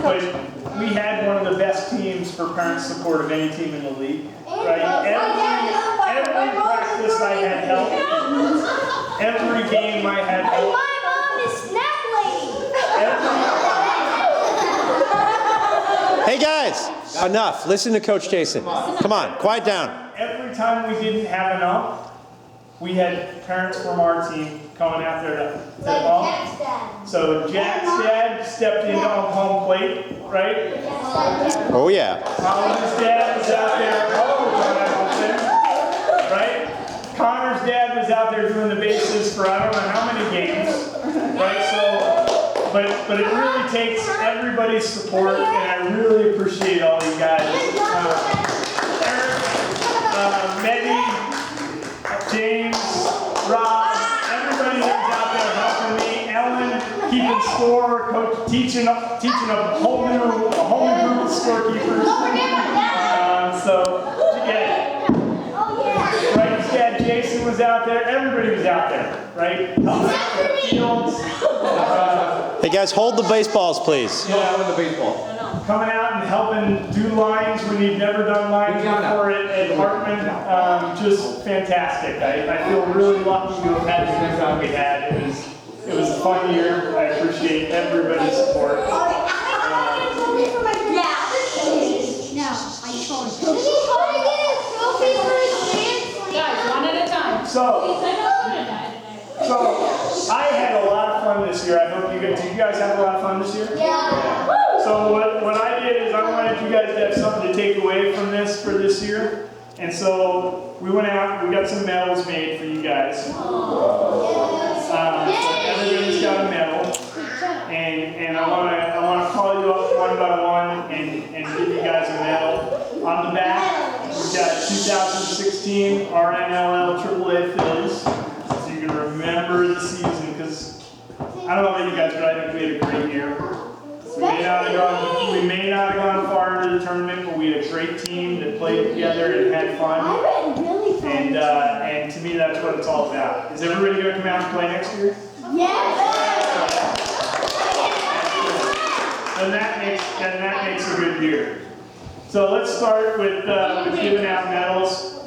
but we had one of the best teams for parent support of any team in the league. Right? Every practice I had help. Every game I had help. My mom is Snap Lady. Hey guys, enough. Listen to Coach Jason. Come on, quiet down. Every time we didn't have enough, we had parents from our team coming out there to help. So Jack's dad stepped into home plate, right? Oh yeah. Colin's dad was out there. Right? Connor's dad was out there doing the bases for I don't know how many games. Right? So, but it really takes everybody's support, and I really appreciate all you guys. Eric, Mehdi, James, Rob, everybody that was out there helping me. Ellen, keeping score, coach, teaching a whole new group of scorekeepers. So yeah, right, dad Jason was out there. Everybody was out there, right? Fields. Hey guys, hold the baseballs, please. Yeah, with the baseball. Coming out and helping do lines when you've never done lines before at Hartman. Just fantastic. I feel really lucky to have had the time we had. It was a fun year. I appreciate everybody's support. Guys, one at a time. So I had a lot of fun this year. I hope you guys. Did you guys have a lot of fun this year? Yeah. So what I did is I wanted you guys to have something to take away from this for this year. And so we went out, we got some medals made for you guys. So everybody's got a medal. And I wanna call you up one by one and give you guys a medal. On the back, we've got 2016 RNLL AAA Phillies. So you can remember the season, because I don't know about you guys, but I think we had a great year. We may not have gone far into the tournament, but we had a great team that played together and had fun. And to me, that's what it's all about. Is everybody going to come out and play next year? Yes. And that makes a good year. So let's start with giving out medals.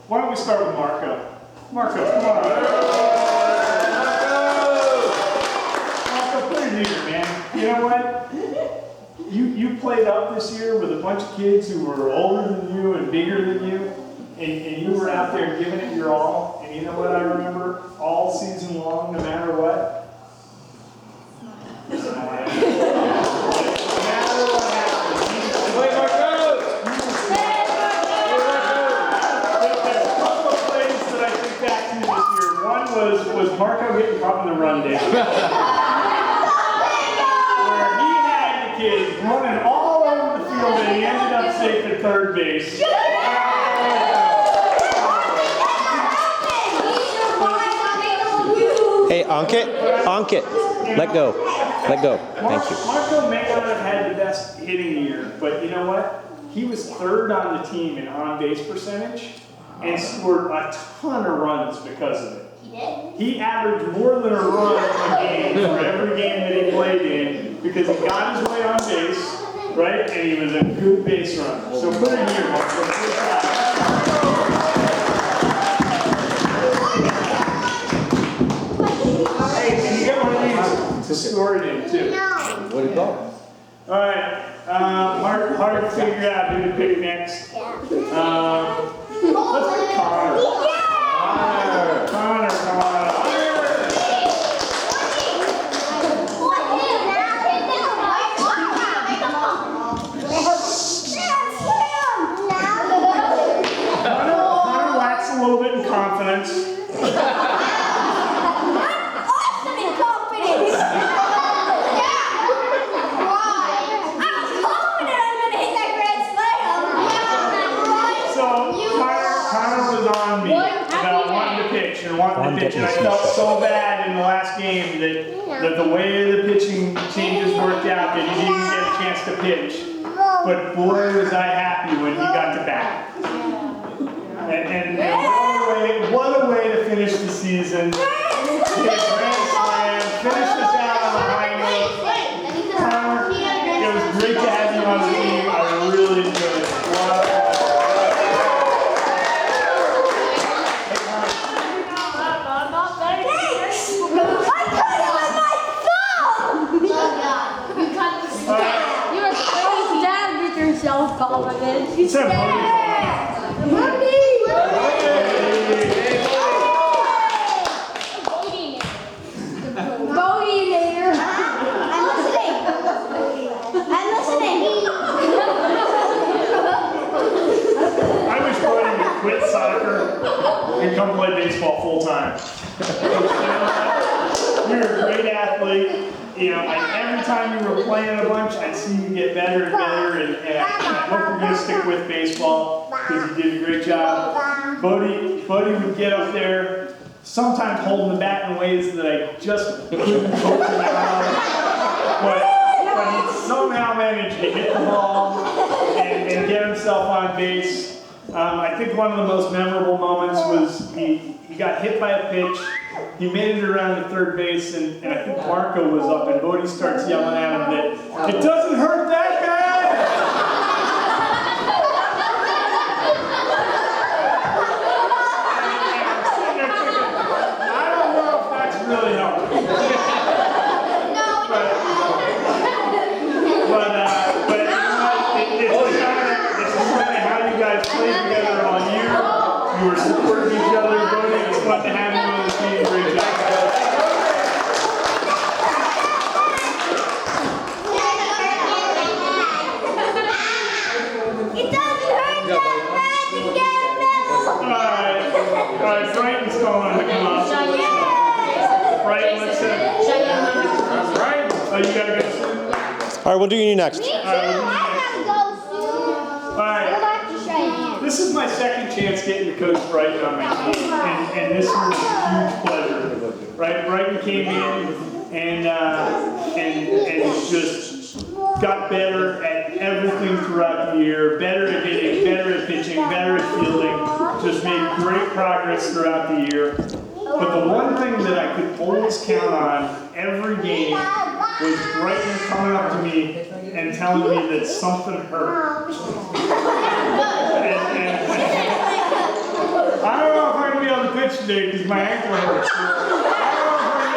Why don't we start with Marco? Marco, come on. Man, you know what? You played up this year with a bunch of kids who were older than you and bigger than you, and you were out there giving it your all. And you know what I remember all season long, no matter what? No matter what happened. Play Marco! There's a couple of plays that I think back to this year. One was Marco getting caught in the rundown. Kids running all over the field, and he ended up safe at third base. Hey, Ankit, let go. Let go. Thank you. Marco may not have had the best hitting year, but you know what? He was third on the team in on-base percentage and scored a ton of runs because of it. He averaged more than a run a game for every game that he played in because he got his way on base, right? And he was a good base runner. So put it here, Marco. Hey, can you get one of these to store it in too? What do you call it? All right. Hard to figure out who to pick next. Let's pick Connor. Connor. Connor lacks a little bit in confidence. Awesome in confidence. wanted to pitch, and I felt so bad in the last game that the way the pitching changes worked out that he didn't get a chance to pitch. But boy, was I happy when he got to bat. And what a way to finish the season. Hit a grand slam, finish this out on a high note. on the team. I really enjoyed it. A lot of fun. Self-confidence. It's a Bodie there. I'm listening. I wish Bodie would quit soccer and come play baseball full time. You're a great athlete. You know, every time you were playing a bunch, I'd see you get better and better, and I hope you're going to stick with baseball because you did a great job. Bodie would get up there, sometimes holding the bat in ways that I just couldn't coach him out of. But he somehow managed to hit the ball and get himself on base. I think one of the most memorable moments was he got hit by a pitch. He made it around to third base, and I think Marco was up, and Bodie starts yelling at him that it doesn't hurt that bad. And I'm sitting there thinking, I don't know if that's really helping. But it's just kind of how you guys played together all year. You were supporting each other, Bodie. It's fun to have you on the team. Great job. It doesn't hurt that bad to get a medal. All right, Brighton's calling to come up. Brighton, let's Brighton, oh, you gotta go soon? All right, we'll do you next. Me too. I gotta go soon. All right. Go back to Cheyenne. This is my second chance getting to coach Brighton on my team, and this was a huge pleasure. Right, Brighton came in and just got better at everything throughout the year, better at hitting, better at pitching, better at fielding, just made great progress throughout the year. But the one thing that I could always count on every game was Brighton coming up to me and telling me that something hurt. I don't know if I'm going to be able to pitch today because my ankle hurts. I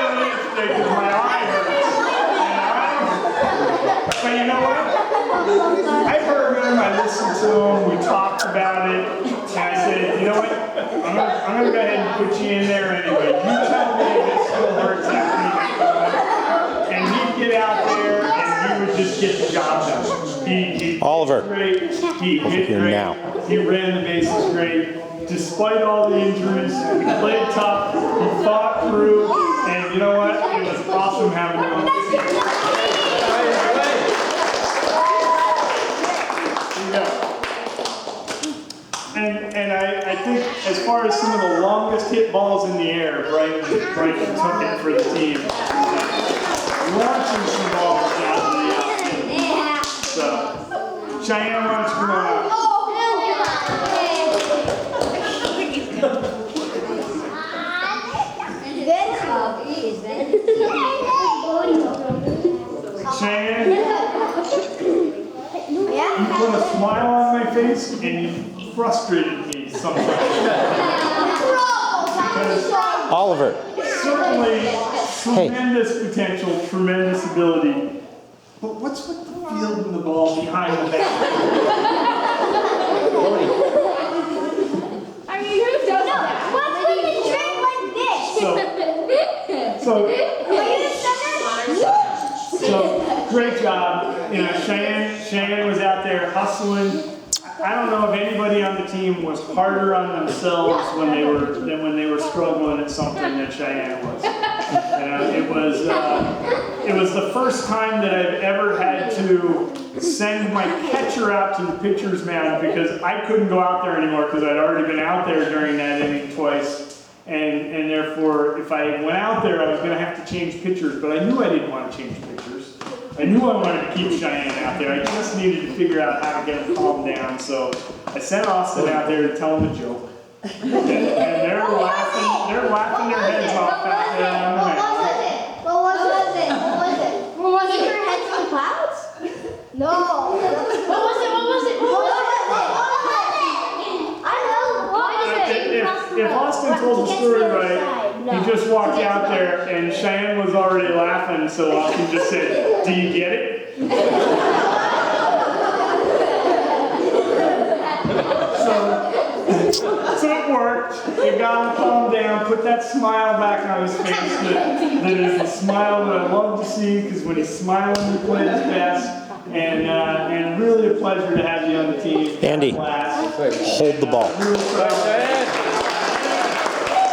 don't know if I'm going to be able to pitch today because my eye hurts. But you know what? I heard him, I listened to him, we talked about it, and I said, you know what? I'm going to go ahead and put you in there anyway. You tell me if it still hurts after you. And he'd get out there and he would just get the job done. He Oliver. Great. He hit here great. now. He ran the bases great. Despite all the injuries, he played tough, he fought through, and you know what? It was awesome having him on the team. And I think as far as some of the longest hit balls in the air, Brighton took it for the team. Launching some balls down to the outfield. So, Cheyenne, why don't you come on up? Cheyenne, you put a smile on my face and you frustrated me sometimes. Because Oliver. certainly tremendous potential, tremendous ability. But what's with the field and the ball behind the bat? I mean, who does that? What's with the train like this? So Are you the center? So great job. You know, Cheyenne was out there hustling. I don't know if anybody on the team was harder on themselves when they were struggling at something than Cheyenne was. It was the first time that I've ever had to send my catcher out to the pitcher's mound because I couldn't go out there anymore because I'd already been out there during that inning twice. And therefore, if I went out there, I was going to have to change pitchers, but I knew I didn't want to change pitchers. I knew I wanted to keep Cheyenne out there. I just needed to figure out how to get him calmed down. So I sent Austin out there to tell him a joke. And they're laughing their heads off out there on the mound. What was it? What was it? Keep your heads in the clouds? No. What was it? I know. What is it? If Austin told the story right, he just walked out there and Cheyenne was already laughing, so Austin just said, "Do you get it?" So it worked. It got him calmed down, put that smile back on his face that is the smile that I love to see, because when he's smiling, he plays his best. And really a pleasure to have you on the team. Andy, Class. hold the ball. Really proud.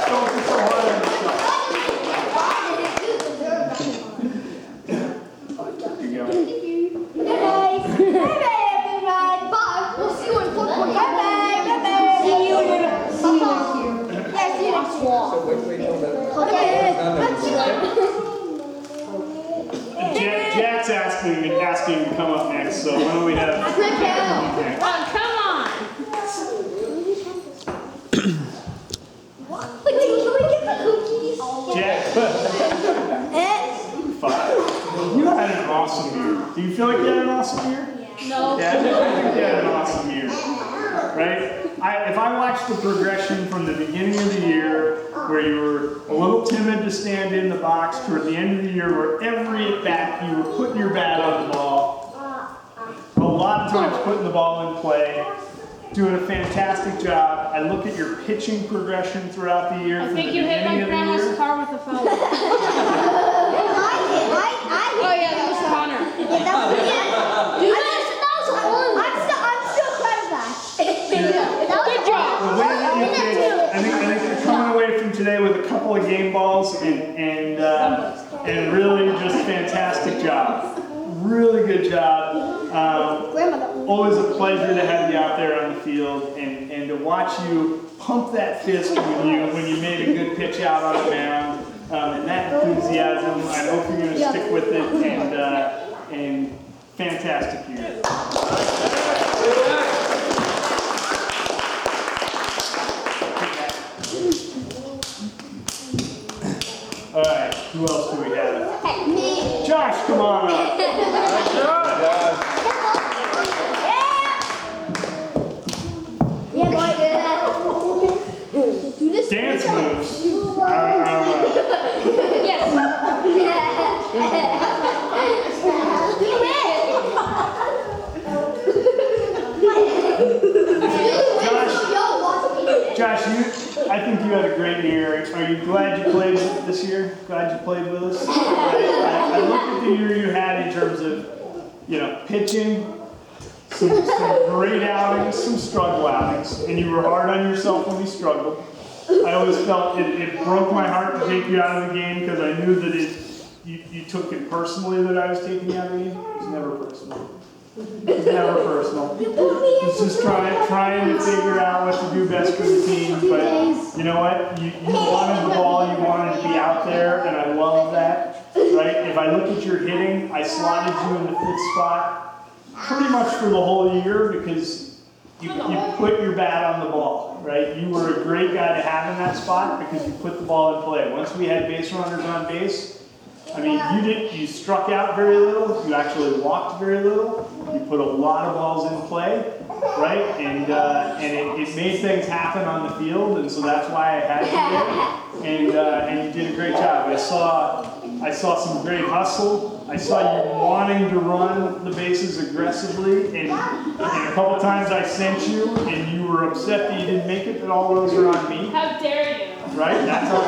Don't be so hard on yourself. Here you go. Jack's asking to come up next, so why don't we have Jack come up next? Oh, come on. Jack, 5. You had an awesome year. Do you feel like you had an awesome year? No. Yeah, I think you had an awesome year. Right? If I watched the progression from the beginning of the year, where you were a little timid to stand in the box, toward the end of the year, where every at bat you were putting your bat on the ball, a lot of times putting the ball in play, doing a fantastic job. I look at your pitching progression throughout the year. I from think the you hit my beginning of the grandma's year. car with a foul. Oh yeah, that was Connor. Good job. The way that you pitched, I think you're coming away from today with a couple of game balls and really just fantastic job. Really good job. Always a pleasure to have you out there on the field and to watch you pump that fist when you made a good pitch out on the mound. And that enthusiasm, I hope you're going to stick with it and fantastic year. All right, who else do we have? Me. Josh, come on up. Yeah, boy, do this. Dance moves. Yes. Josh, I think you had a great year. Are you glad you played this year? Glad you played with us? I look at the year you had in terms of, pitching, some great outings, some struggle outings, and you were hard on yourself when you struggled. I always felt it broke my heart to take you out of the game because I knew that you took it personally that I was taking you out of the game. It was never personal. It was never personal. It's just trying to figure out what to do best for the team. But you know what? You wanted the ball, you wanted to be out there, and I love that. Right? If I look at your hitting, I slotted you in the 5th spot pretty much for the whole year because you put your bat on the ball. Right? You were a great guy to have in that spot because you put the ball in play. Once we had base runners on base, I mean, you struck out very little, you actually walked very little, you put a lot of balls in play, right? And it made things happen on the field, and so that's why I had you there. And you did a great job. I saw some great hustle. I saw you wanting to run the bases aggressively, and a couple times I sent you, and you were upset that you didn't make it, but all those are on me. How dare you? Right? That's how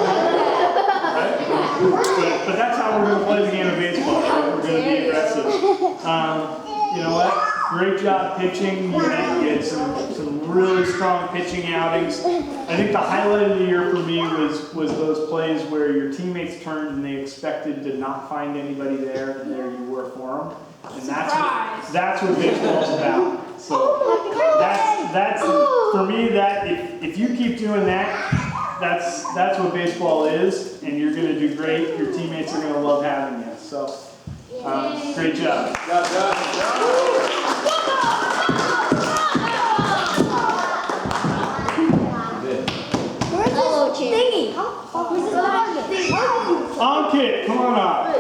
but that's how we're going to play the game of baseball. Right? We're going to be aggressive. You know what? Great job pitching. You had some really strong pitching outings. I think the highlight of the year for me was those plays where your teammates turned and they expected to not find anybody there, and there you were for them. And that's what baseball's about. So that's for me. That if you keep doing that. That's what baseball is, and you're going to do great. Your teammates are going to love having you. So, great job. Where's this thingy? Ankit, come on up.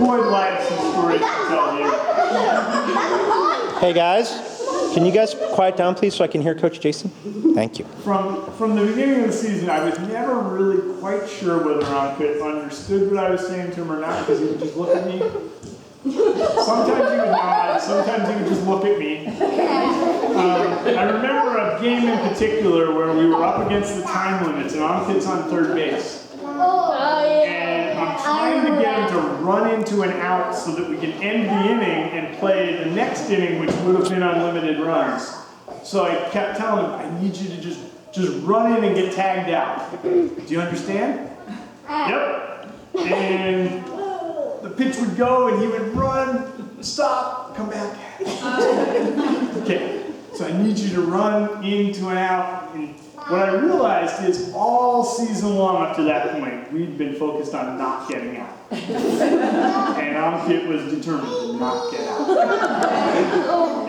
Boyd will have some stories to tell you. Hey guys, can you guys quiet down please so I can hear Coach Jason? Thank you. From the beginning of the season, I was never really quite sure whether Ankit understood what I was saying to him or not, because he would just look at me. Sometimes he would nod, sometimes he would just look at me. I remember a game in particular where we were up against the time limits and Ankit's on third base. And I'm trying to get him to run into an out so that we can end the inning and play the next inning, which would have been unlimited runs. So I kept telling him, I need you to just run in and get tagged out. Do you understand? Yep. And the pitch would go and he would run, stop, come back. Okay, so I need you to run into an out. And what I realized is all season long up to that point, we'd been focused on not getting out. And Ankit was determined to not get out.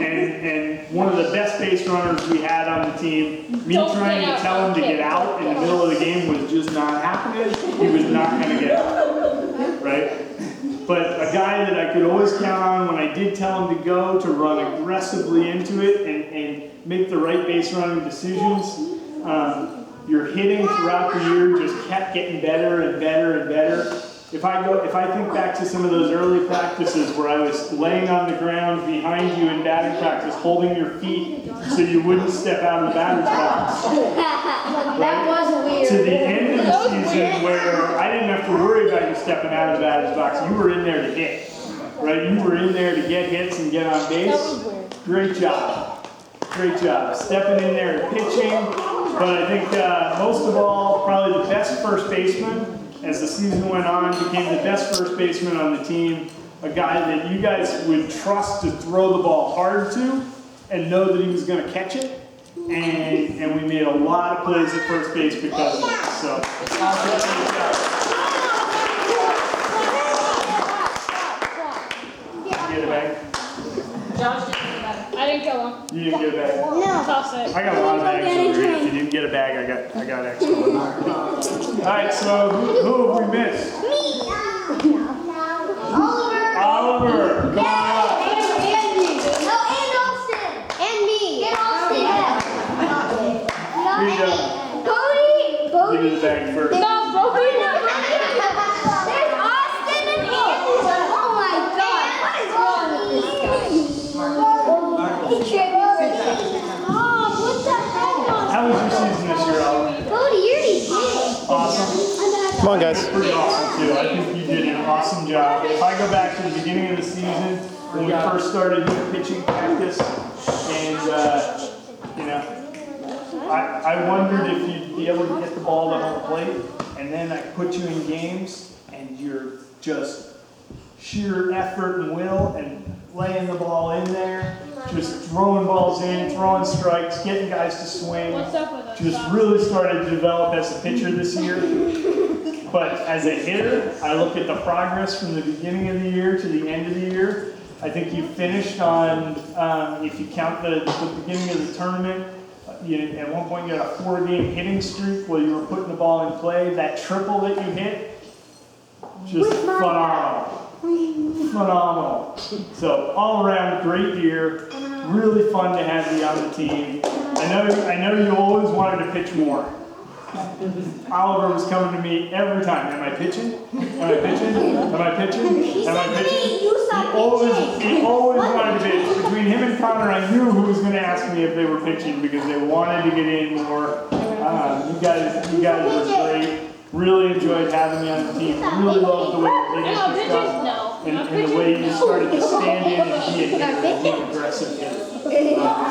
And one of the best base runners we had on the team, me trying to tell him to get out in the middle of the game was just not happening. He was not going to get out, right? But a guy that I could always count on when I did tell him to go, to run aggressively into it and make the right base running decisions. Your hitting throughout the year just kept getting better and better and better. If I think back to some of those early practices where I was laying on the ground behind you in batting practice, holding your feet so you wouldn't step out of the batter's box. That was weird. To the end of the season where I didn't have to worry about you stepping out of the batter's box. You were in there to hit, right? You were in there to get hits and get on base. Great job. Great job. Stepping in there and pitching. But I think most of all, probably the best first baseman as the season went on, became the best first baseman on the team. A guy that you guys would trust to throw the ball hard to and know that he was going to catch it. And we made a lot of plays at first base because of it. So, you get a bag? Josh didn't get a bag. I didn't get one. You didn't get a bag? No. Toss it. I got a lot of bags over here. If you didn't get a bag, I got extra ones. Alright, so who have we missed? Oliver, come on up. Here you go. Give me the bag first. No, Brody. There's Austin and Andy. Oh my God. What is wrong with this guy? He tripped me. Mom, what the heck? How was your season this year, Oliver? Cody, you're easy. Awesome. Come on guys. Pretty awesome too. I think you did an awesome job. If I go back to the beginning of the season, when we first started doing pitching practice, and you know, I wondered if you'd be able to get the ball to home plate, and then I put you in games, and you're just sheer effort and will, and laying the ball in there, just throwing balls in, throwing strikes, getting guys to swing. What's up with us? Just really started to develop as a pitcher this year. But as a hitter, I look at the progress from the beginning of the year to the end of the year. I think you finished on, if you count the beginning of the tournament, at one point you had a 4-game hitting streak where you were putting the ball in play. That triple that you hit, just phenomenal. Phenomenal. So all around, great year. Really fun to have you on the team. I know you always wanted to pitch more. Oliver was coming to me every time. Am I pitching? Am I pitching? Am I pitching? Am I pitching? He always wanted to pitch. Between him and Connor, I knew who was going to ask me if they were pitching because they wanted to get in more. You guys were great. Really enjoyed having you on the team. Really loved the way you did stuff. And the way you started to stand in and be a hitter and be aggressive hitter.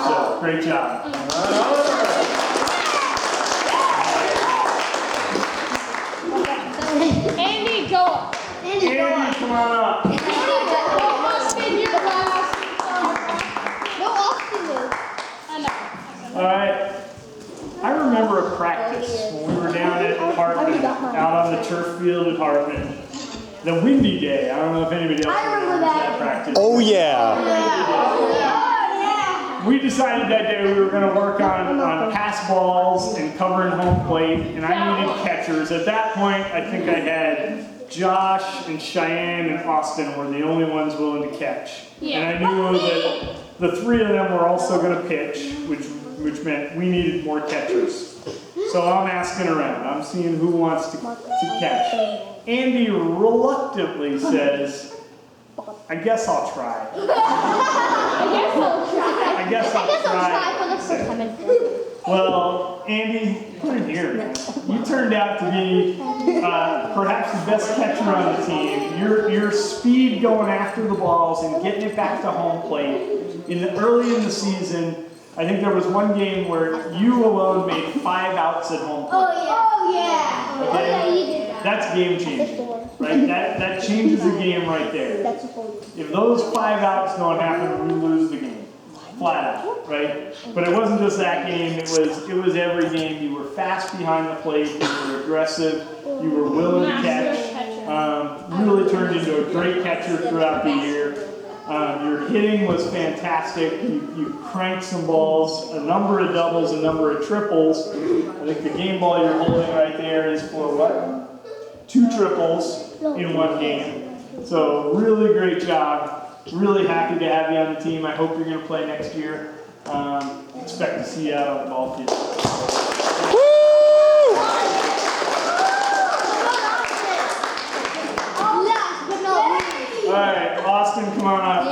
So, great job. Andy, go up. Andy, come on up. Austin, you're last. No, Austin is. I know. All right. I remember a practice when we were down at Hartman, out on the turf field at Hartman. The windy day. I don't know if anybody else remembers that practice. Oh yeah. We decided that day we were going to work on pass balls and covering home plate, and I needed catchers. At that point, I think I had Josh and Cheyenne and Austin were the only ones willing to catch. Yeah. And I knew that the three of them were also going to pitch, which meant we needed more catchers. So I'm asking around. I'm seeing who wants to catch. Andy reluctantly says, I guess I'll try. I guess I'll try for the first time in Well, Andy, put it here, man. You turned out to be perhaps the best catcher on the team. Your speed going after the balls and getting it back to home plate. Early in the season, I think there was one game where you alone made 5 outs at home plate. Oh yeah. Okay? Oh yeah, you did that. That's game changing, right? That changes the game right there. That's a four. If those 5 outs don't happen, we lose the game. Flat out, right? But it wasn't just that game, it was every game. You were fast behind the plate, you were aggressive, you were willing to catch. Really turned into a great catcher throughout the year. Your hitting was fantastic. You cranked some balls, a number of doubles, a number of triples. I think the game ball you're holding right there is for what? 2 triples in one game. So really great job. Really happy to have you on the team. I hope you're going to play next year. Expect to see you out on the ball field. Last but not least. All right, Austin, come on up.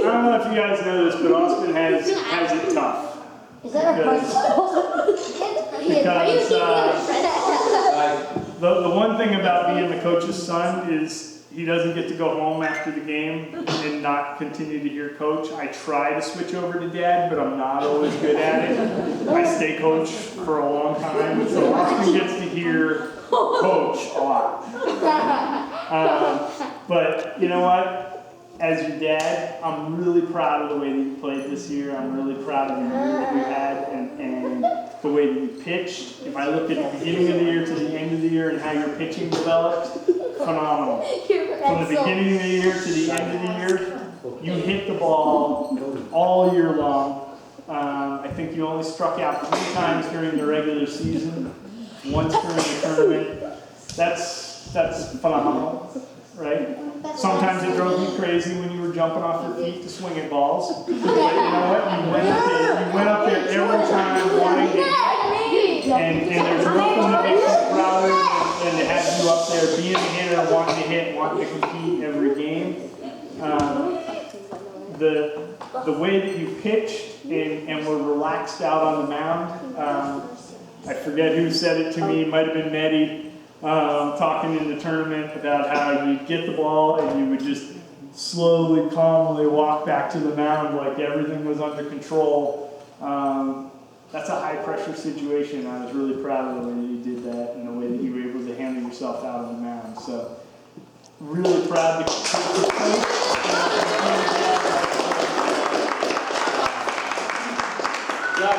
I don't know if you guys know this, but Austin has it tough. Is that a Because the one thing about being the coach's son is he doesn't get to go home after the game and not continue to hear coach. I try to switch over to dad, but I'm not always good at it. I stay coach for a long time, so Austin gets to hear coach a lot. But you know what? As your dad, I'm really proud of the way that you played this year. I'm really proud of the year that you had and the way that you pitched. If I look at the beginning of the year to the end of the year and how your pitching developed, phenomenal. From the beginning of the year to the end of the year, you hit the ball all year long. I think you only struck out 3 times during the regular season, once during the tournament. That's phenomenal, right? Sometimes it drove me crazy when you were jumping off your feet to swing at balls. But you know what? You went up there every time wanting to hit. And there's nothing that makes you prouder than to have you up there being a hitter, wanting to hit, wanting to compete every game. The way that you pitched and were relaxed out on the mound, I forget who said it to me, it might have been Mehdi. Talking in the tournament about how you'd get the ball and you would just slowly, calmly walk back to the mound like everything was under control. That's a high-pressure situation. I was really proud of the way that you did that and the way that you were able to handle yourself out on the mound. So, really proud to Yeah,